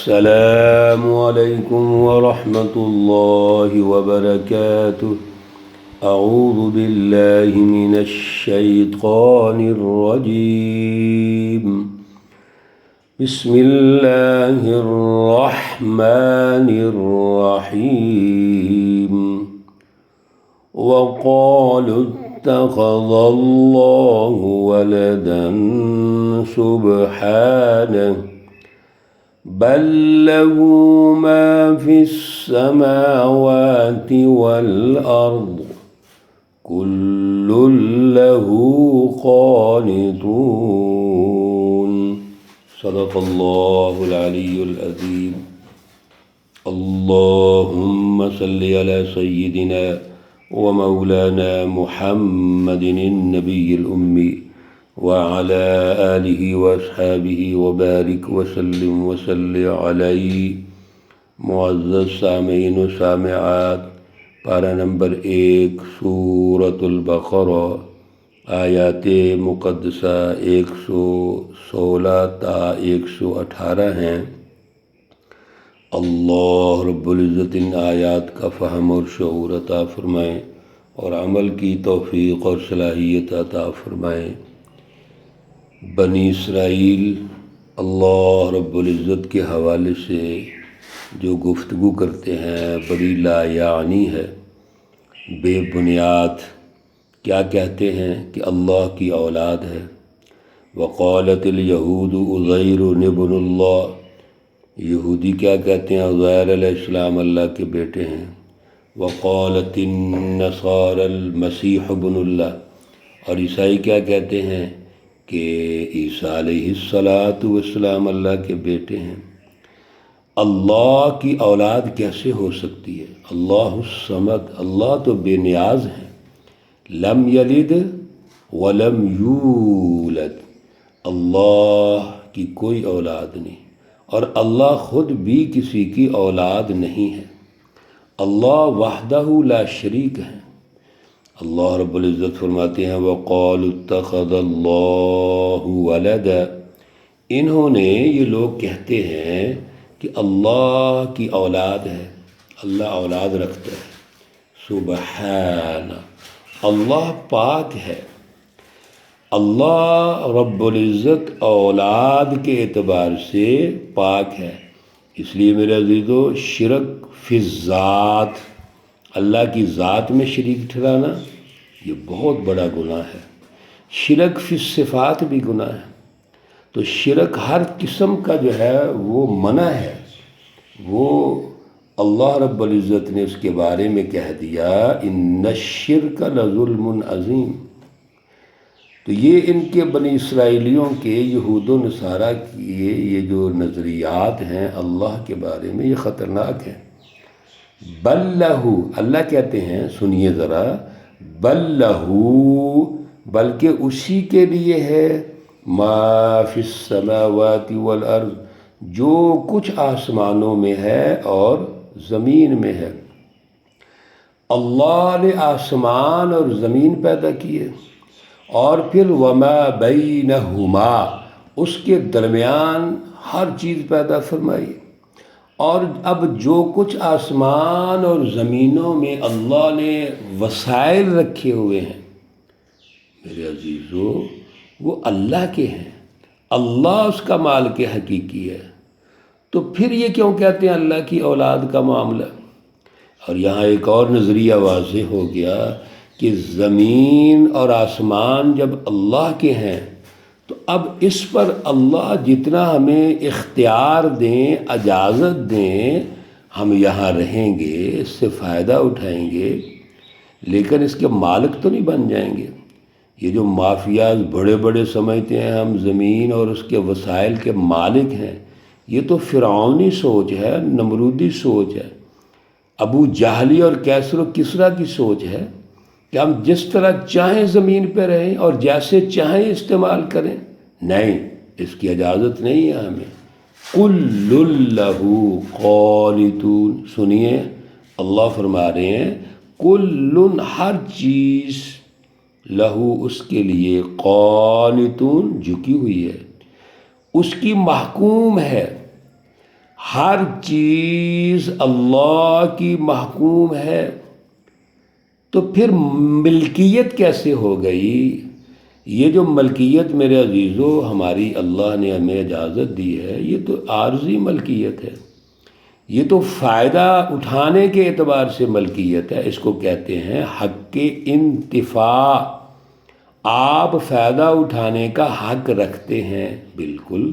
السلام علیکم ورحمۃ اللہ وبرکاتہ۔ اعوذ باللہ من الشیطان الرجیم، بسم اللہ الرحمن الرحیم۔ وقالوا اتخذ اللہ ولدا سبحانہ بل له ما في السماوات والأرض كل له قانتون۔ صدق اللہ العلی العظیم۔ اللہم صل علی سیدنا ومولانا محمد النبی الأمی وعلى آلہ واصحابہ وبارک وسلم وصلی علیہ۔ معزز سامعین و سامعات، پارہ نمبر 1 سورۃ البقرہ، آیات مقدسہ 116 تا 118 ہیں۔ اللہ رب العزت ان آیات کا فہم اور شعور عطا فرمائیں اور عمل کی توفیق اور صلاحیت عطا فرمائیں۔ بنی اسرائیل اللہ رب العزت کے حوالے سے جو گفتگو کرتے ہیں بڑی لا یعنی ہے، بے بنیاد۔ کیا کہتے ہیں کہ اللہ کی اولاد ہے۔ وقالت الیہود عزیر ابن اللہ، یہودی کیا کہتے ہیں عزیر علیہ السلام اللہ کے بیٹے ہیں۔ وقالت النصارى المسیح ابن اللہ، اور عیسائی کیا کہتے ہیں کہ عیسیٰ علیہ السلام اللہ کے بیٹے ہیں۔ اللہ کی اولاد کیسے ہو سکتی ہے؟ اللہ الصمد، اللہ تو بے نیاز ہیں۔ لم یلد ولم یولد، اللہ کی کوئی اولاد نہیں، اور اللہ خود بھی کسی کی اولاد نہیں ہے۔ اللہ وحدہ لا شریک ہے۔ اللہ رب العزت فرماتے ہیں وَقَالُوا اتَّخَذَ اللَّهُ وَلَدًا، انہوں نے، یہ لوگ کہتے ہیں کہ اللہ کی اولاد ہے، اللہ اولاد رکھتا ہے۔ سبحانہ، اللہ پاک ہے۔ اللہ رب العزت اولاد کے اعتبار سے پاک ہے۔ اس لیے میرے عزیزو، شرک فی الذات، اللہ کی ذات میں شریک ٹھہرانا یہ بہت بڑا گناہ ہے۔ شرک فی الصفات بھی گناہ ہے۔ تو شرک ہر قسم کا جو ہے وہ منع ہے۔ وہ اللہ رب العزت نے اس کے بارے میں کہہ دیا ان الشرک لظلم عظیم۔ تو یہ ان کے بنی اسرائیلیوں کے یہود و نصارہ کی یہ جو نظریات ہیں اللہ کے بارے میں، یہ خطرناک ہیں۔ بل لہو، اللہ کہتے ہیں، سنیے ذرا، بل لہو، بلکہ اسی کے لیے ہے، ما فی السماوات والارض، جو کچھ آسمانوں میں ہے اور زمین میں ہے۔ اللہ نے آسمان اور زمین پیدا کیے، اور پھر وما بینہما، اس کے درمیان ہر چیز پیدا فرمائی۔ اور اب جو کچھ آسمان اور زمینوں میں اللہ نے وسائل رکھے ہوئے ہیں میرے عزیزو، وہ اللہ کے ہیں۔ اللہ اس کا مالک حقیقی ہے۔ تو پھر یہ کیوں کہتے ہیں اللہ کی اولاد کا معاملہ؟ اور یہاں ایک اور نظریہ واضح ہو گیا کہ زمین اور آسمان جب اللہ کے ہیں تو اب اس پر اللہ جتنا ہمیں اختیار دیں، اجازت دیں، ہم یہاں رہیں گے، اس سے فائدہ اٹھائیں گے، لیکن اس کے مالک تو نہیں بن جائیں گے۔ یہ جو مافیاز بڑے بڑے سمجھتے ہیں ہم زمین اور اس کے وسائل کے مالک ہیں، یہ تو فرعونی سوچ ہے، نمرودی سوچ ہے، ابو جہلی اور کیسر و کسریٰ کی سوچ ہے کہ ہم جس طرح چاہیں زمین پہ رہیں اور جیسے چاہیں استعمال کریں۔ نہیں، اس کی اجازت نہیں ہے ہمیں۔ کل لہ قانتون، سنیے، اللہ فرما رہے ہیں کل، ہر چیز، لہو، اس کے لیے، قانتون، جھکی ہوئی ہے، اس کی محکوم ہے۔ ہر چیز اللہ کی محکوم ہے، تو پھر ملکیت کیسے ہو گئی؟ یہ جو ملکیت میرے عزیزو ہماری اللہ نے ہمیں اجازت دی ہے، یہ تو عارضی ملکیت ہے، یہ تو فائدہ اٹھانے کے اعتبار سے ملکیت ہے، اس کو کہتے ہیں حق کے انتفاع۔ آپ فائدہ اٹھانے کا حق رکھتے ہیں، بالکل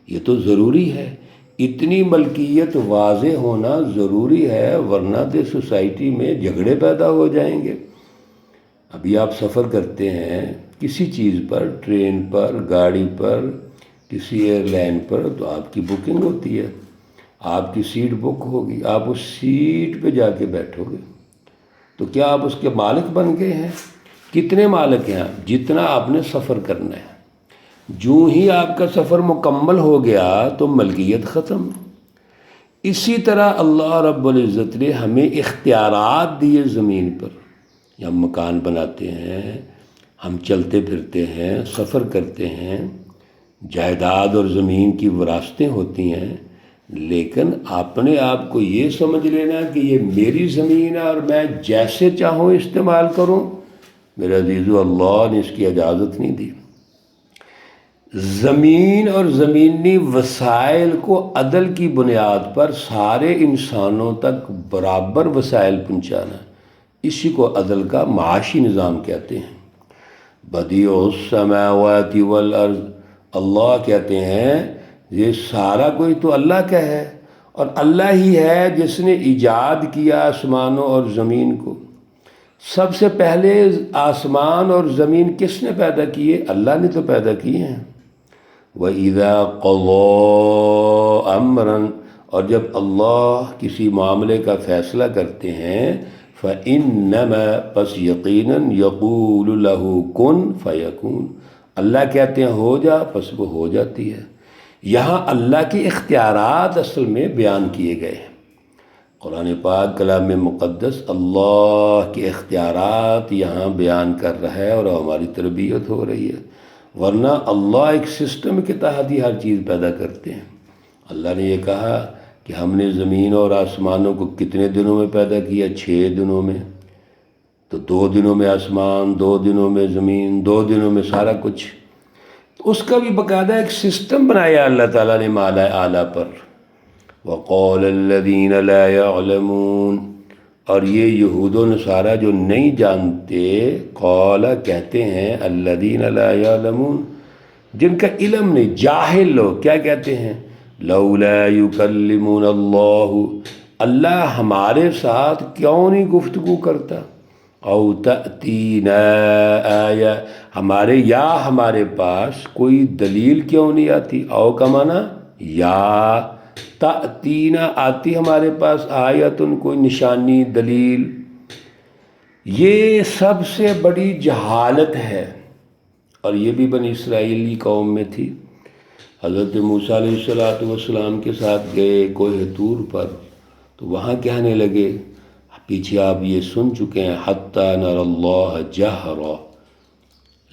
یہ تو ضروری ہے، اتنی ملکیت واضح ہونا ضروری ہے، ورنہ تو سوسائٹی میں جھگڑے پیدا ہو جائیں گے۔ ابھی آپ سفر کرتے ہیں کسی چیز پر، ٹرین پر، گاڑی پر، کسی ایئر لائن پر، تو آپ کی بکنگ ہوتی ہے، آپ کی سیٹ بک ہوگی، آپ اس سیٹ پہ جا کے بیٹھو گے، تو کیا آپ اس کے مالک بن گئے ہیں؟ کتنے مالک ہیں آپ؟ جتنا آپ نے سفر کرنا ہے۔ جو ہی آپ کا سفر مکمل ہو گیا تو ملکیت ختم۔ اسی طرح اللہ رب العزت نے ہمیں اختیارات دیے زمین پر، ہم مکان بناتے ہیں، ہم چلتے پھرتے ہیں، سفر کرتے ہیں، جائیداد اور زمین کی وراثتیں ہوتی ہیں، لیکن اپنے آپ کو یہ سمجھ لینا کہ یہ میری زمین ہے اور میں جیسے چاہوں استعمال کروں، میرے عزیزو اللہ نے اس کی اجازت نہیں دی۔ زمین اور زمینی وسائل کو عدل کی بنیاد پر سارے انسانوں تک برابر وسائل پہنچانا، اسی کو عدل کا معاشی نظام کہتے ہیں۔ بدیع السماوات والارض، اللہ کہتے ہیں یہ سارا کوئی تو اللہ کا ہے، اور اللہ ہی ہے جس نے ایجاد کیا آسمانوں اور زمین کو۔ سب سے پہلے آسمان اور زمین کس نے پیدا کیے؟ اللہ نے تو پیدا کیے ہیں۔ وَإِذَا قَضَىٰ أَمْرًا، اور جب اللہ کسی معاملے کا فیصلہ کرتے ہیں، فَإِنَّمَا، پس یقیناً، يَقُولُ لَهُ كُن فَيَكُونُ، اللہ کہتے ہیں ہو جا، پس وہ ہو جاتی ہے۔ یہاں اللہ کے اختیارات اصل میں بیان کیے گئے ہیں۔ قرآن پاک کلام مقدس اللہ کے اختیارات یہاں بیان کر رہا ہے، اور ہماری تربیت ہو رہی ہے، ورنہ اللہ ایک سسٹم کے تحت ہی ہر چیز پیدا کرتے ہیں۔ اللہ نے یہ کہا کہ ہم نے زمین اور آسمانوں کو کتنے دنوں میں پیدا کیا؟ 6 دنوں میں، تو 2 دنوں میں آسمان، 2 دنوں میں زمین، 2 دنوں میں سارا کچھ، تو اس کا بھی باقاعدہ ایک سسٹم بنایا اللہ تعالیٰ نے مالا اعلیٰ پر۔ وَقَالَ الَّذِينَ لَا يَعْلَمُونَ، اور یہ یہود و نصارہ جو نہیں جانتے، قال کہتے ہیں، الذین لا یعلمون، جن کا علم نہیں، جاہل لوگ کیا کہتے ہیں؟ لولا یکلمون اللہ، اللہ ہمارے ساتھ کیوں نہیں گفتگو کرتا؟ او تأتینا آیہ، ہمارے پاس کوئی دلیل کیوں نہیں آتی؟ او کا معنی یا، تأتینا آتی ہمارے پاس آیتن، کوئی نشانی، دلیل۔ یہ سب سے بڑی جہالت ہے، اور یہ بھی بنی اسرائیلی قوم میں تھی۔ حضرت موسیٰ علیہ السلام کے ساتھ گئے کوہ طور پر، تو وہاں کہنے لگے، پیچھے آپ یہ سن چکے ہیں، حتی نر اللہ جہرا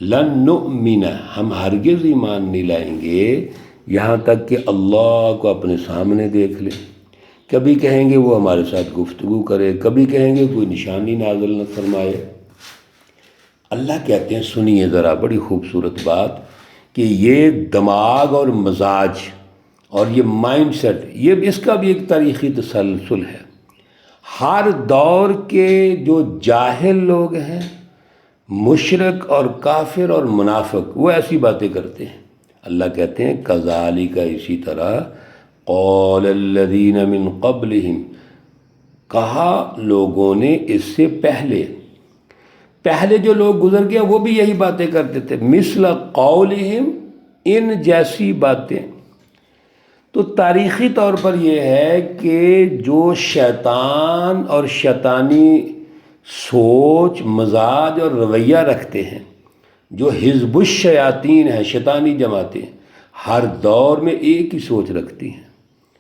لن نؤمن، ہم ہرگز ایمان نہیں لائیں گے یہاں تک کہ اللہ کو اپنے سامنے دیکھ لیں۔ کبھی کہیں گے وہ ہمارے ساتھ گفتگو کرے، کبھی کہیں گے کوئی نشانی نازل نہ فرمائے۔ اللہ کہتے ہیں، سنیے ذرا، بڑی خوبصورت بات، کہ یہ دماغ اور مزاج اور یہ مائنڈ سیٹ، یہ اس کا بھی ایک تاریخی تسلسل ہے۔ ہر دور کے جو جاہل لوگ ہیں، مشرک اور کافر اور منافق، وہ ایسی باتیں کرتے ہیں۔ اللہ کہتے ہیں کذالک، اسی طرح، قال الذین من قبلہم، کہا لوگوں نے اس سے پہلے جو لوگ گزر گیا وہ بھی یہی باتیں کرتے تھے، مثل قولہم، ان جیسی باتیں۔ تو تاریخی طور پر یہ ہے کہ جو شیطان اور شیطانی سوچ، مزاج اور رویہ رکھتے ہیں، جو حزب الشیاطین ہیں، شیطانی جماعتیں، ہر دور میں ایک ہی سوچ رکھتی ہیں۔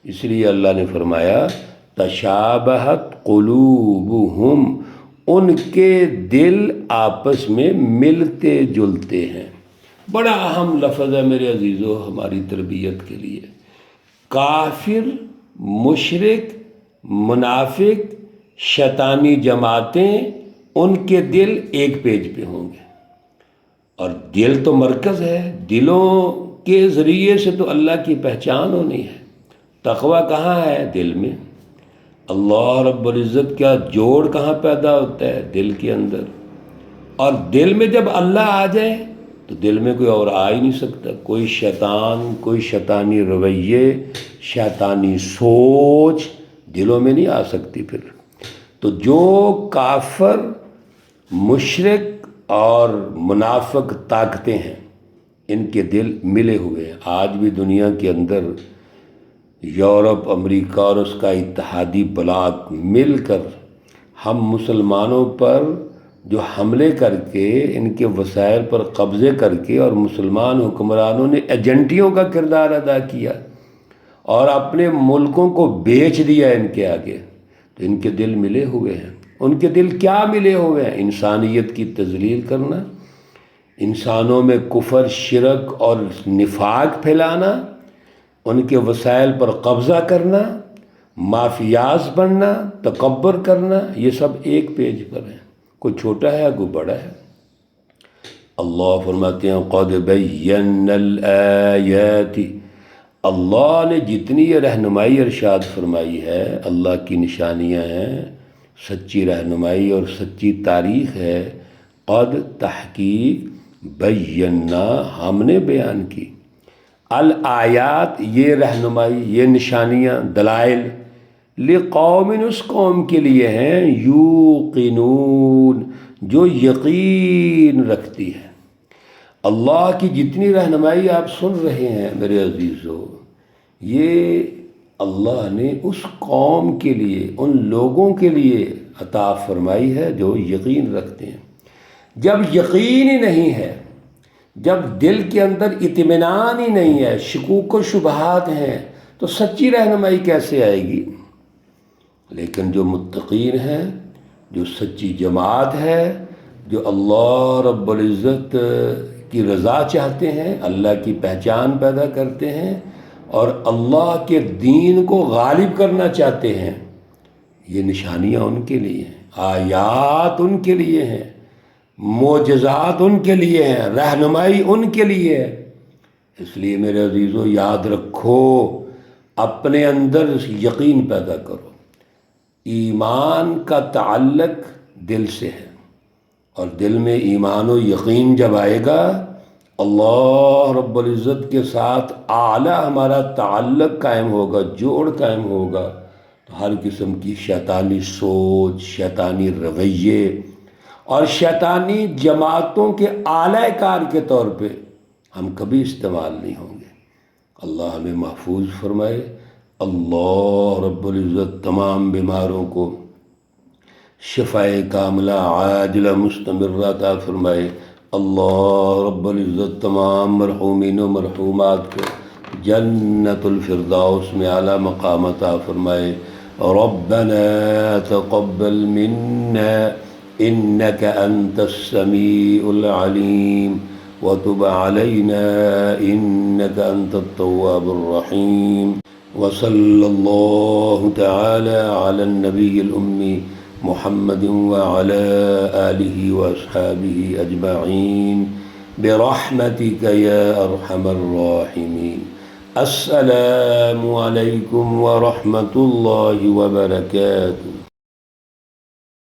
اس لیے اللہ نے فرمایا تشابہت قلوبہم، ان کے دل آپس میں ملتے جلتے ہیں۔ بڑا اہم لفظ ہے میرے عزیزو ہماری تربیت کے لیے۔ کافر مشرک، منافق، شیطانی جماعتیں، ان کے دل ایک پیج پہ ہوں گے۔ اور دل تو مرکز ہے، دلوں کے ذریعے سے تو اللہ کی پہچان ہونی ہے۔ تقویٰ کہاں ہے؟ دل میں۔ اللہ رب العزت کا جوڑ کہاں پیدا ہوتا ہے؟ دل کے اندر۔ اور دل میں جب اللہ آ جائے تو دل میں کوئی اور آ ہی نہیں سکتا، کوئی شیطان، کوئی شیطانی رویے، شیطانی سوچ دلوں میں نہیں آ سکتی پھر۔ تو جو کافر، مشرک اور منافق طاقتیں ہیں، ان کے دل ملے ہوئے ہیں۔ آج بھی دنیا کے اندر یورپ، امریکہ اور اس کا اتحادی بلاک مل کر ہم مسلمانوں پر جو حملے کر کے، ان کے وسائل پر قبضے کر کے، اور مسلمان حکمرانوں نے ایجنٹیوں کا کردار ادا کیا اور اپنے ملکوں کو بیچ دیا ان کے آگے، تو ان کے دل ملے ہوئے ہیں۔ ان کے دل کیا ملے ہوئے ہیں؟ انسانیت کی تذلیل کرنا، انسانوں میں کفر، شرک اور نفاق پھیلانا، ان کے وسائل پر قبضہ کرنا، مافیاز بننا، تکبر کرنا، یہ سب ایک پیج پر ہیں۔ کوئی چھوٹا ہے، کوئی بڑا ہے۔ اللہ فرماتے ہیں قَدْ بَيَّنَّا الْآيَاتِ، اللہ نے جتنی یہ رہنمائی ارشاد فرمائی ہے، اللہ کی نشانیاں ہیں، سچی رہنمائی اور سچی تاریخ ہے۔ قد، تحقیق، بینا، ہم نے بیان کی، الآیات، یہ رہنمائی، یہ نشانیاں، دلائل، لقوم، اس قوم کے لیے ہیں، یوقنون، جو یقین رکھتی ہے۔ اللہ کی جتنی رہنمائی آپ سن رہے ہیں میرے عزیزو، یہ اللہ نے اس قوم کے لیے، ان لوگوں کے لیے عطا فرمائی ہے جو یقین رکھتے ہیں۔ جب یقین ہی نہیں ہے، جب دل کے اندر اطمینان ہی نہیں ہے، شکوک و شبہات ہیں، تو سچی رہنمائی کیسے آئے گی؟ لیکن جو متقین ہیں، جو سچی جماعت ہے، جو اللہ رب العزت کی رضا چاہتے ہیں، اللہ کی پہچان پیدا کرتے ہیں اور اللہ کے دین کو غالب کرنا چاہتے ہیں، یہ نشانیاں ان کے لیے ہیں، آیات ان کے لیے ہیں، معجزات ان کے لیے ہیں، رہنمائی ان کے لیے ہے۔ اس لیے میرے عزیزو یاد رکھو، اپنے اندر یقین پیدا کرو۔ ایمان کا تعلق دل سے ہے، اور دل میں ایمان و یقین جب آئے گا، اللہ رب العزت کے ساتھ اعلیٰ ہمارا تعلق قائم ہوگا، جوڑ قائم ہوگا، تو ہر قسم کی شیطانی سوچ، شیطانی رویے اور شیطانی جماعتوں کے اعلی کار کے طور پہ ہم کبھی استعمال نہیں ہوں گے۔ اللہ ہمیں محفوظ فرمائے۔ اللہ رب العزت تمام بیماروں کو شفاء کاملہ عاجلہ مستمرہ عطا فرمائے۔ اللہ رب العزت تمام مرحومین و مرحومات کو جنت الفردوس میں اعلیٰ مقام عطا فرمائے۔ ربنا تقبل منا انك انت السميع العليم وتب علينا انك انت التواب الرحيم، وصلى الله تعالى على النبي الأمي محمد وعلى آله وأصحابه أجمعين برحمتك يا أرحم الراحمين۔ السلام عليكم ورحمة الله وبركاته۔